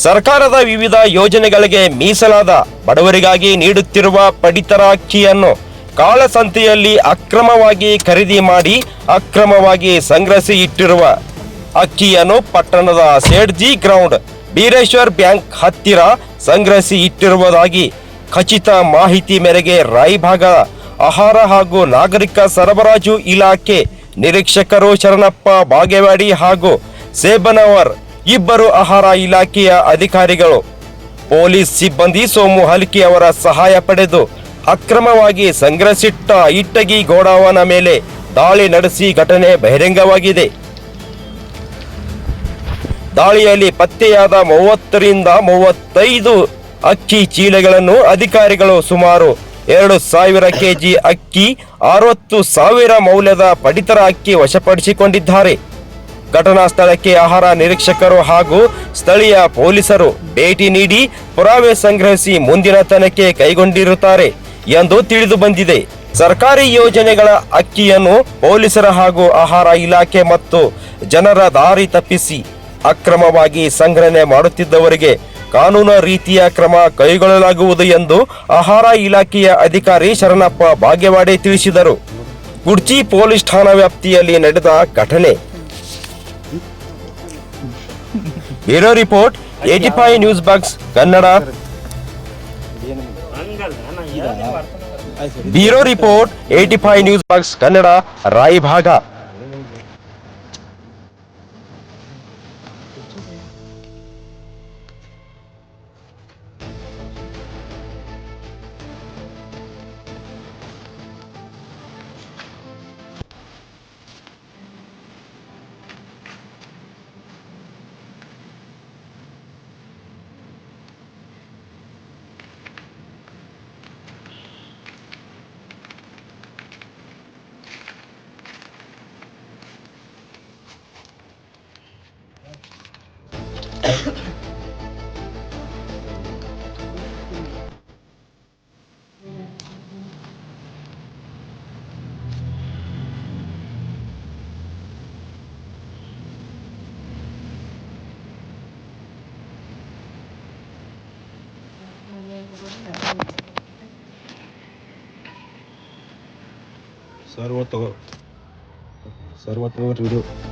ಸರ್ಕಾರದ ವಿವಿಧ ಯೋಜನೆಗಳಿಗೆ ಮೀಸಲಾದ ಬಡವರಿಗಾಗಿ ನೀಡುತ್ತಿರುವ ಪಡಿತರ ಅಕ್ಕಿಯನ್ನು ಕಾಳಸಂತೆಯಲ್ಲಿ ಅಕ್ರಮವಾಗಿ ಖರೀದಿ ಮಾಡಿ ಅಕ್ರಮವಾಗಿ ಸಂಗ್ರಹಿಸಿ ಇಟ್ಟಿರುವ ಅಕ್ಕಿಯನ್ನು ಪಟ್ಟಣದ ಸೇಡ್ಜಿ ಗ್ರೌಂಡ್ ಬೀರೇಶ್ವರ್ ಬ್ಯಾಂಕ್ ಹತ್ತಿರ ಸಂಗ್ರಹಿಸಿ ಇಟ್ಟಿರುವುದಾಗಿ ಖಚಿತ ಮಾಹಿತಿ ಮೇರೆಗೆ ರಾಯಭಾಗ ಆಹಾರ ಹಾಗೂ ನಾಗರಿಕ ಸರಬರಾಜು ಇಲಾಖೆ ನಿರೀಕ್ಷಕರು ಶರಣಪ್ಪ ಬಾಗೇವಾಡಿ ಹಾಗೂ ಸೇಬನವರ್ ಇಬ್ಬರು ಆಹಾರ ಇಲಾಖೆಯ ಅಧಿಕಾರಿಗಳು ಪೊಲೀಸ್ ಸಿಬ್ಬಂದಿ ಸೋಮು ಹಲ್ಕಿ ಅವರ ಸಹಾಯ ಪಡೆದು ಅಕ್ರಮವಾಗಿ ಸಂಗ್ರಹಿಸಿಟ್ಟ ಇಟ್ಟಗಿ ಗೋಡಾವನ ಮೇಲೆ ದಾಳಿ ನಡೆಸಿ ಘಟನೆ ಬಹಿರಂಗವಾಗಿದೆ. ದಾಳಿಯಲ್ಲಿ ಪತ್ತೆಯಾದ 30ರಿಂದ 35 ಅಕ್ಕಿ ಚೀಲಗಳನ್ನು ಅಧಿಕಾರಿಗಳು ಸುಮಾರು 2,000 ಕೆಜಿ ಅಕ್ಕಿ 60,000 ಮೌಲ್ಯದ ಪಡಿತರ ಅಕ್ಕಿ ವಶಪಡಿಸಿಕೊಂಡಿದ್ದಾರೆ. ಘಟನಾ ಸ್ಥಳಕ್ಕೆ ಆಹಾರ ನಿರೀಕ್ಷಕರು ಹಾಗೂ ಸ್ಥಳೀಯ ಪೊಲೀಸರು ಭೇಟಿ ನೀಡಿ ಪುರಾವೆ ಸಂಗ್ರಹಿಸಿ ಮುಂದಿನ ತನಿಖೆ ಕೈಗೊಂಡಿರುತ್ತಾರೆ ಎಂದು ತಿಳಿದು ಬಂದಿದೆ. ಸರ್ಕಾರಿ ಯೋಜನೆಗಳ ಅಕ್ಕಿಯನ್ನು ಪೊಲೀಸರ ಹಾಗೂ ಆಹಾರ ಇಲಾಖೆ ಮತ್ತು ಜನರ ದಾರಿ ತಪ್ಪಿಸಿ ಅಕ್ರಮವಾಗಿ ಸಂಗ್ರಹಣೆ ಮಾಡುತ್ತಿದ್ದವರಿಗೆ ಕಾನೂನು ರೀತಿಯ ಕ್ರಮ ಕೈಗೊಳ್ಳಲಾಗುವುದು ಎಂದು ಆಹಾರ ಇಲಾಖೆಯ ಅಧಿಕಾರಿ ಶರಣಪ್ಪ ಬಾಗೇವಾಡಿ ತಿಳಿಸಿದರು. ಕುಡ್ಚಿ ಪೊಲೀಸ್ ಠಾಣಾ ವ್ಯಾಪ್ತಿಯಲ್ಲಿ ನಡೆದ ಘಟನೆ. Bureau report 85 news box Kannada. Bureau report 85 news box Kannada Raibag. सर्व तो विडियो